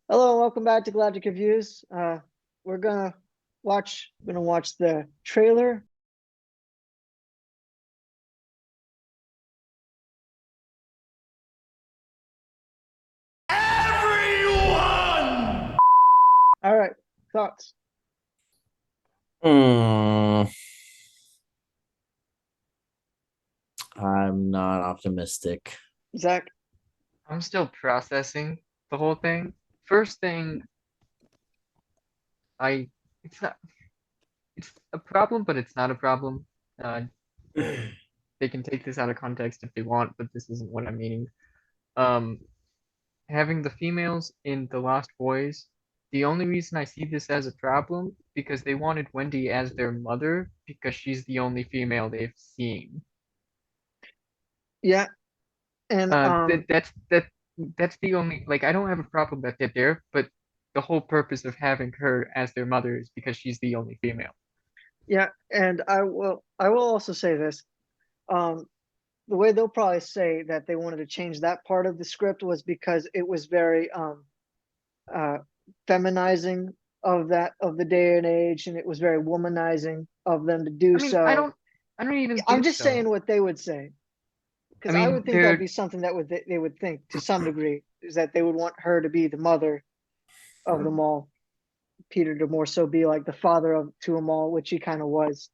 Hello, and welcome back to Galactic Reviews. We're gonna watch the trailer. Everyone! All right, thoughts, Hmm, I'm not optimistic. Zach? I'm still processing the whole thing. First thing, I it's not it's a problem, but it's not a problem. Uh, they can take this out of context if they want, but this isn't what I'm meaning. Um, Having the females in The Lost Boys, the only reason I see this as a problem because they wanted Wendy as their mother because she's the only female they've seen. Yeah, and Uh, that that's that that's the only like I don't have a problem that they're there, but the whole purpose of having her as their mother is because she's the only female. yeah, and I will also say this. Um, the way they'll probably say that they wanted to change that part of the script was because it was very uh feminizing of the day and age, and it was very womanizing of them to do I mean, I so. don't I don't even I'm think just so. saying what they would say. I Because I mean, would think that'd be something that would they would think to some degree is that they would want her to be the mother of them all, Peter to more so be like the father of to them all, which he kind of was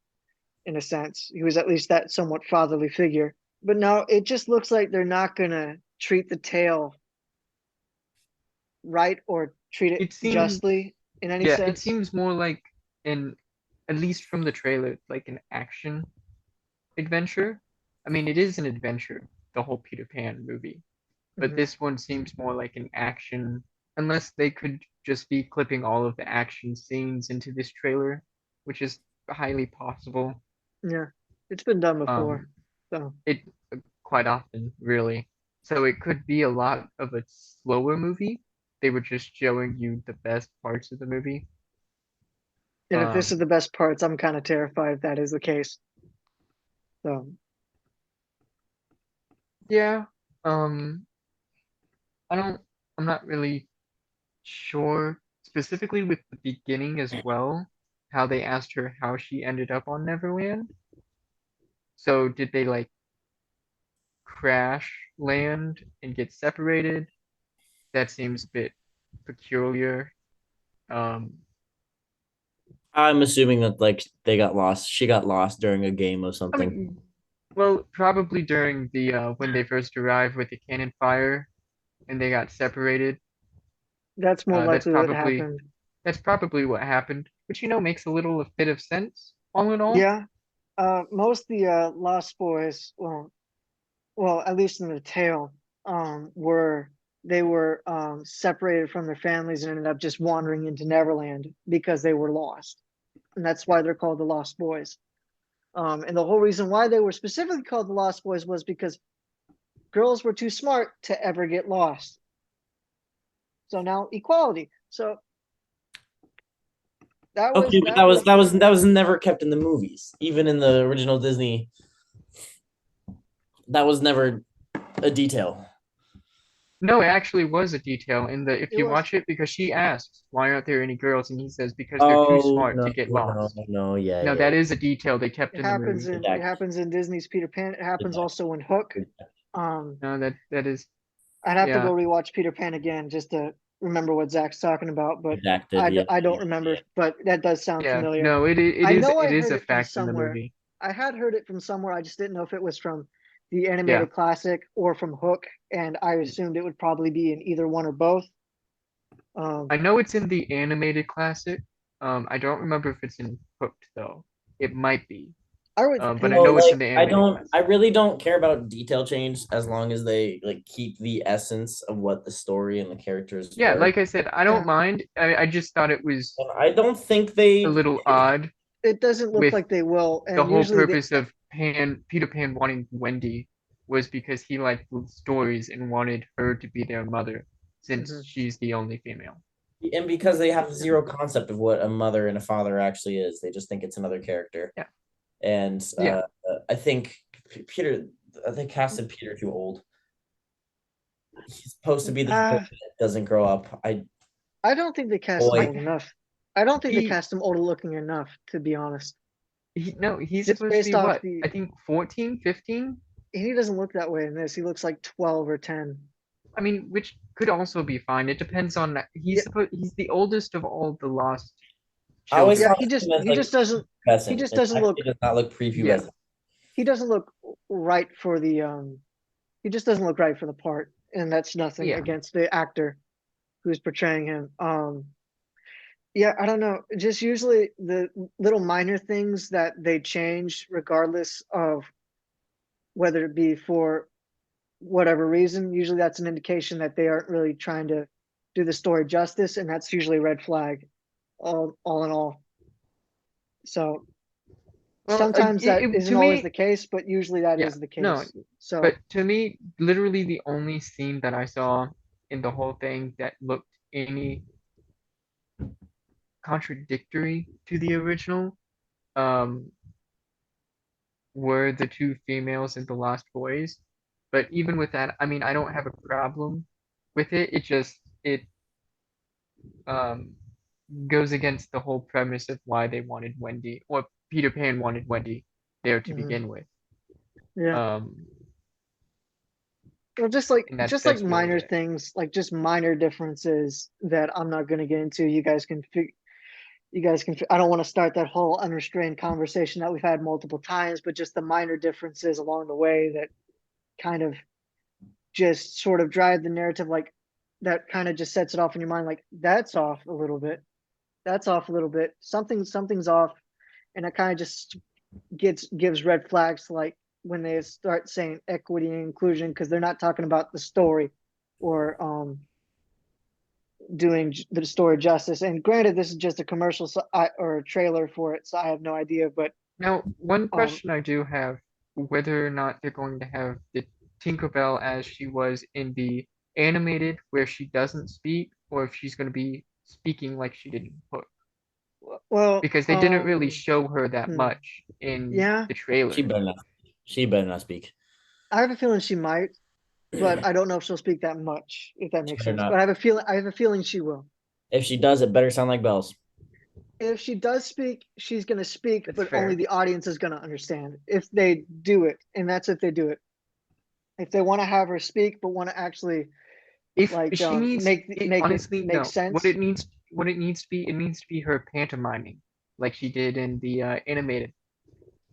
in a sense. He was at least that somewhat fatherly figure. But no, it just looks like they're not gonna treat the tale right or treat it it seems justly in any yeah, it sense. seems more like an at least from the trailer, like an action adventure. I mean, it is an adventure, the whole Peter Pan movie, but Hmm. this one seems more like an action, unless they could just be clipping all of the action scenes into this trailer, which is highly possible. Yeah, it's been done before, Um, so it quite often, really. So it could be a lot of a slower movie. They were just showing you the best parts of the movie. and if this is Um, the best parts, I'm kind of terrified if that is the case. So yeah. Um, I don't. I'm not really sure specifically with the beginning as well, how they asked her how she ended up on Neverland. So did they like crash land and get separated? That seems a bit peculiar. Um, I'm assuming that like they got lost. She got lost during a game of I something. mean, well, probably during the when they first arrived with the cannon fire and they got separated. that's more Uh, that's likely what probably happened. that's probably what happened, which makes a little bit of sense all in all. Yeah, most of the Lost Boys, well, at least in the tale, were they were separated from their families and ended up just wandering into Neverland because they were lost, and that's why they're called the Lost Boys. And the whole reason why they were specifically called the Lost Boys was because girls were too smart to ever get lost. So now equality. So that was Okay, but that was that was never kept in the movies. Even in the original Disney, that was never a detail. No, it actually was a detail in the if it you was. watch it because she asks, "Why aren't there any girls?" and he says, "Because they're too Oh smart to no, get no, lost." no, yeah, No, yeah, that is a detail they kept It in the happens movie. in it redacted, happens in Disney's Peter Pan. It happens also in Hook. Um, No, that is I'd have to go yeah. rewatch Peter Pan again just to remember what Zach's talking about, but redacted. Yeah, I don't yeah, remember. yeah. But that does sound Yeah, familiar. no, I know it I is heard a it from fact in the somewhere. movie. I had heard it from somewhere. I just didn't know if it was from the Yeah. animated classic or from Hook, and I assumed it would probably be in either one or both. I Um, know it's in the animated classic. I don't remember if it's in Hooked though. It might be. I would But I think So know it's like in the I animated don't I classic. really don't care about detail change as long as they like keep the essence of what the story and the characters Yeah, were. like I said, I don't yeah, mind. I just thought it was And I don't think a they little odd it doesn't look with like they will, the and whole usually they. purpose of Peter Pan wanting Wendy was because he liked the stories and wanted her to be their mother since Mhm. she's the only female. and because they have zero concept of what a mother and a father actually is, they just think it's another character. Yeah, And yeah. I think Peter, they casted Peter too old. He's supposed to be this boy Uh, that doesn't grow up. I I don't think they cast him Boy. old enough. I don't think they He, cast him older looking enough, to be honest. no, he's Just supposed to based be off what? the, I think 14, 15? he doesn't look that way in this. He looks like 12 or 10. I mean, which could also be fine. It depends on Yeah, he's the oldest of all the lost I always yeah. children. thought of him as He like just doesn't he prepubescent. just It doesn't actually look does not look Yeah. prepubescent. he doesn't look right for the he just doesn't look right for the part, and that's nothing Yeah. against the actor who's portraying him. Yeah, I don't know. Just usually the little minor things that they change, regardless of whether it be for whatever reason, usually that's an indication that they aren't really trying to do the story justice, and that's usually a red flag, all in all. So Well, sometimes that isn't to always the me, case, but usually that yeah, is the no, case. So but to me, literally the only scene that I saw in the whole thing that looked any contradictory to the original, um, were the two females in The Lost Boys. But even with that, I mean, I don't have a problem with it. It um goes against the whole premise of why they wanted Wendy, or Peter Pan wanted Wendy there to mhm, begin with. yeah. Um, Well, and just like that's really minor it. things, like just minor differences that I'm not going to get into. You guys can. I don't want to start that whole unrestrained conversation that we've had multiple times, but just the minor differences along the way that kind of just sort of drive the narrative, like that kind of just sets it off in your mind, like that's off a little bit. That's off a little bit. Something's off, and it kind of just gives red flags, like when they start saying equity and inclusion, because they're not talking about the story or doing the story justice. And granted, this is just a commercial, or a trailer for it, so I have no idea. But Now, one um, question I do have, whether or not they're going to have the Tinkerbell as she was in the animated, where she doesn't speak, or if she's going to be speaking like she did in Hook, well, because they didn't really show her that hmm, much in yeah, the She trailer. better not. She better not speak. I have a feeling she might, but She I don't know if she'll speak that much, if that makes better sense. But not. I have a feeling she will. If she does, it better sound like bells. If she does speak, she's going to speak, That's but only fair. the audience is going to understand if they do it. And that's if they do it. If they want to have her speak, but want to actually If like she needs it, make it honestly, make no. sense, What it needs to be, it needs to be her pantomiming, like she did in the animated.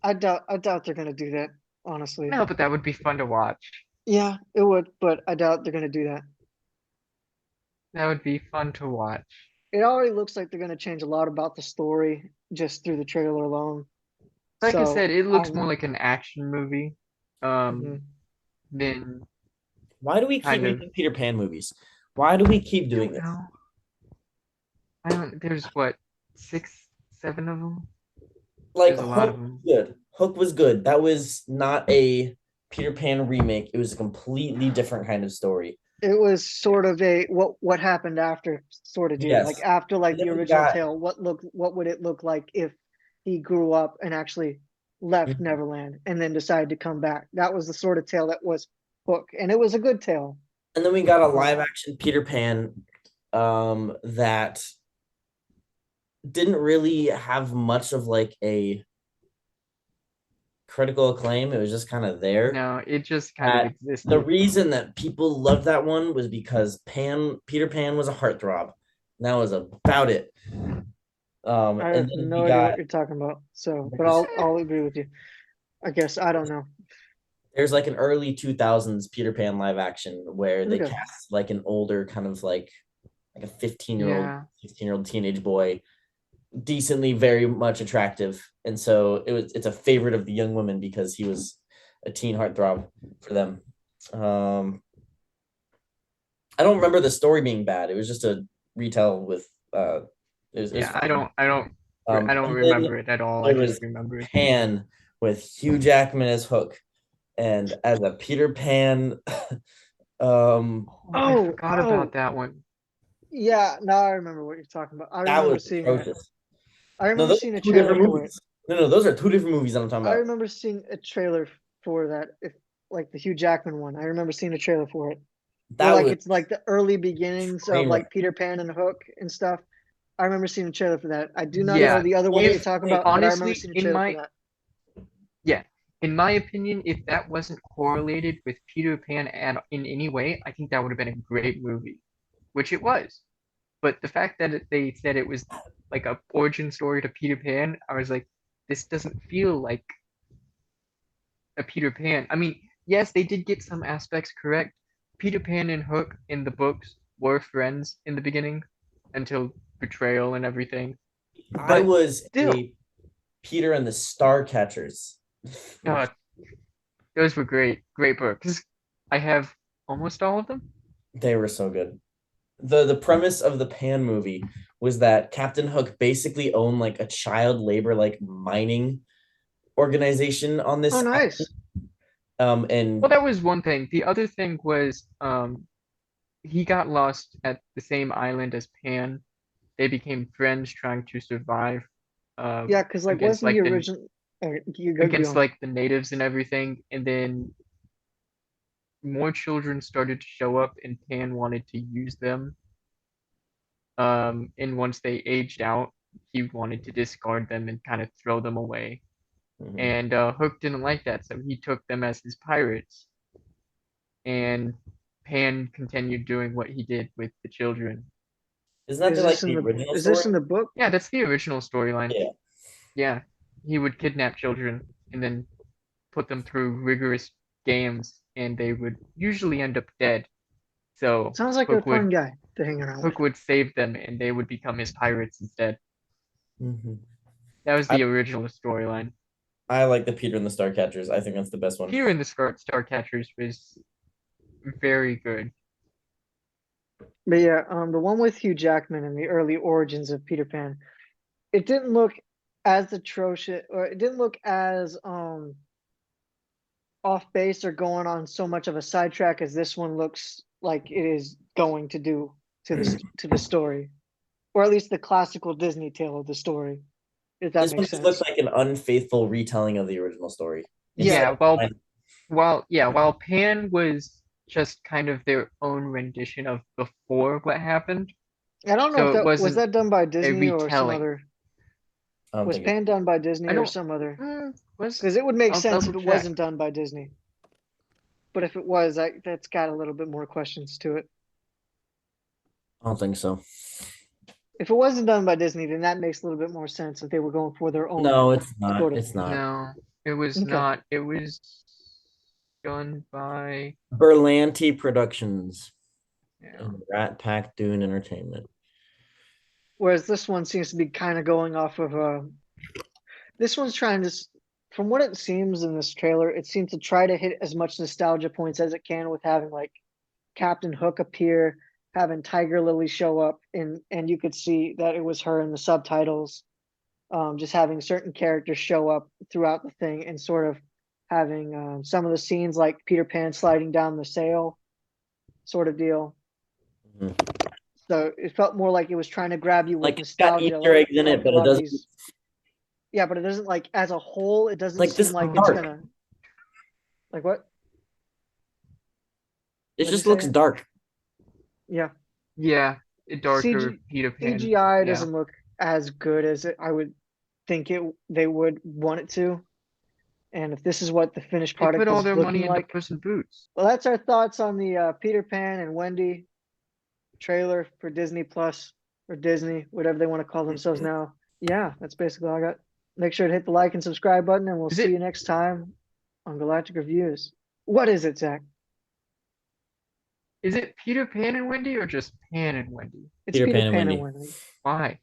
I doubt they're going to do that, honestly. No, but that would be fun to watch. Yeah, it would, but I doubt they're going to do that. That would be fun to watch. It already looks like they're going to change a lot about the story just through the trailer alone. Like I So said, it looks I'm more like an action movie, um, mhm. than Why do we keep kind of. making Peter Pan movies? Why do we keep doing Don't this? know. I don't. There's what, six, seven of them. Like There's a lot of Hook them. was good. Hook was good. That was not a Peter Pan remake. It was a completely different kind of story. It was sort of a what happened after sort of deal. Like Yes. after like And the then we original got tale, what would it look like if he grew up and actually left Neverland and then decided to come back? That was the sort of tale that was Hook, and it was a good tale. and then we got a Um, live action Peter Pan that didn't really have much of like a critical acclaim. It was just kind of there. No, it just kind of That the existed. reason that people loved that one was because Peter Pan was a heartthrob. And that was about it. I And have then we no idea got what you're talking about. So, but there's I'll agree with you. I guess I don't know. there's like an early 2000s Peter Pan live action where they Okay. cast like an older kind of like a 15-year-old, Yeah. 16-year-old teenage boy, decently very much attractive. And so it's a favorite of the young women because he was a teen heartthrob for them. Um I don't remember the story being bad. It was just a retell with it was Yeah, fine. I don't And then remember it at all. I there just was remember. Pan with Hugh Jackman as Hook and as a Peter Pan. Oh, I forgot about Oh, that one. yeah. Now I remember what you're talking about. I That remember was seeing that. atrocious. I No, remember those seeing are a two trailer different for it. movies. No, those are two different movies that I'm talking I about. remember seeing a trailer for that, if like the Hugh Jackman one. I remember seeing a trailer for it. That like was it's like the early beginnings of train wreck. like Peter Pan and Hook and stuff. I remember seeing a trailer for that. I do not know Yeah, the other one that you're if talking about, but I remember honestly, seeing a in trailer for my that. yeah, in my opinion, if that wasn't correlated with Peter Pan in any way, I think that would have been a great movie, which it was. But the fact that they said it was like a origin story to Peter Pan, I was like, this doesn't feel like a Peter Pan. I mean, yes, they did get some aspects correct. Peter Pan and Hook in the books were friends in the beginning until betrayal and everything. I But was still, a Peter and the Starcatchers. uh, those were great books. I have almost all of them. They were so good. The premise of the Pan movie was that Captain Hook basically owned like a child labor like mining organization on Oh, this nice. and Well, that was one thing. The other thing was he got lost at the same island as Pan. They became friends trying to survive Yeah, because like against wasn't the like the original? You go against on. like the natives and everything, and then more children started to show up, and Pan wanted to use them. And once they aged out, he wanted to discard them and kind of throw them away. Mhm. And Hook didn't like that, so he took them as his pirates. And Pan continued doing what he did with the children. Isn't that like the original Is story? this in the book? Yeah, that's the original storyline. Yeah. Yeah, he would kidnap children and then put them through rigorous games, and they would usually end up dead. So Sounds like a fun guy to hang around with. Hook would save them, and they would become his pirates instead. Mhm. That was I, the original storyline. I like the Peter and the Starcatchers. I think that's the best one. Peter and the Starcatchers was very good. But yeah, the one with Hugh Jackman and the early origins of Peter Pan, it didn't look as atrocious, or it didn't look as off base or going on so much of a sidetrack as this one looks like it is going to do to the story, or at least the classical Disney tale of the story, if that This one makes just looks sense. like an unfaithful retelling of the original story. Yeah, Yeah, while Pan was just kind of their own rendition of before what happened, I don't know if so it that was wasn't that done by a Disney or some retelling. other. I don't Was think it's Pan done by Disney I or don't some other? was Because it would make I'll sense double if it check. wasn't done by Disney. But if it was, that's got a little bit more questions to it. I don't think so. If it wasn't done by Disney, then that makes a little bit more sense if they were going for their own No, it's not. sort of. It's not. No, it was Okay. not. It was done by Berlanti Productions yeah. and Rat Pack Dune Entertainment. Whereas this one seems to be kind of going off of this one's trying to, from what it seems in this trailer, it seems to try to hit as much nostalgia points as it can with having like Captain Hook appear, having Tiger Lily show up, and you could see that it was her in the subtitles. Just having certain characters show up throughout the thing and sort of having some of the scenes like Peter Pan sliding down the sail sort of deal. Mhm. So it felt more like it was trying to grab you with Like it's got nostalgia, Easter eggs in like it, a but it lot of doesn't. these. Yeah, but it doesn't like as a whole. It doesn't Like this seem is like it's dark. gonna like what? It What'd you just looks say? dark. Yeah, Yeah, a darker CG Peter Pan. CGI Yeah. doesn't look as good as I would think they would want it to. And if this is what the finished They put product all is their money looking into like, Puss in Boots. well, that's our thoughts on the Peter Pan and Wendy trailer for Disney Plus or Disney, whatever they want to call themselves now. Yeah, that's basically all I got. Make sure to hit the like and subscribe button, and we'll Is see it you next time on Galactic Reviews. What is it, Zach? is it Peter Pan and Wendy or just Pan and Wendy? It's Peter Peter Pan and Pan and Wendy. Wendy. Why?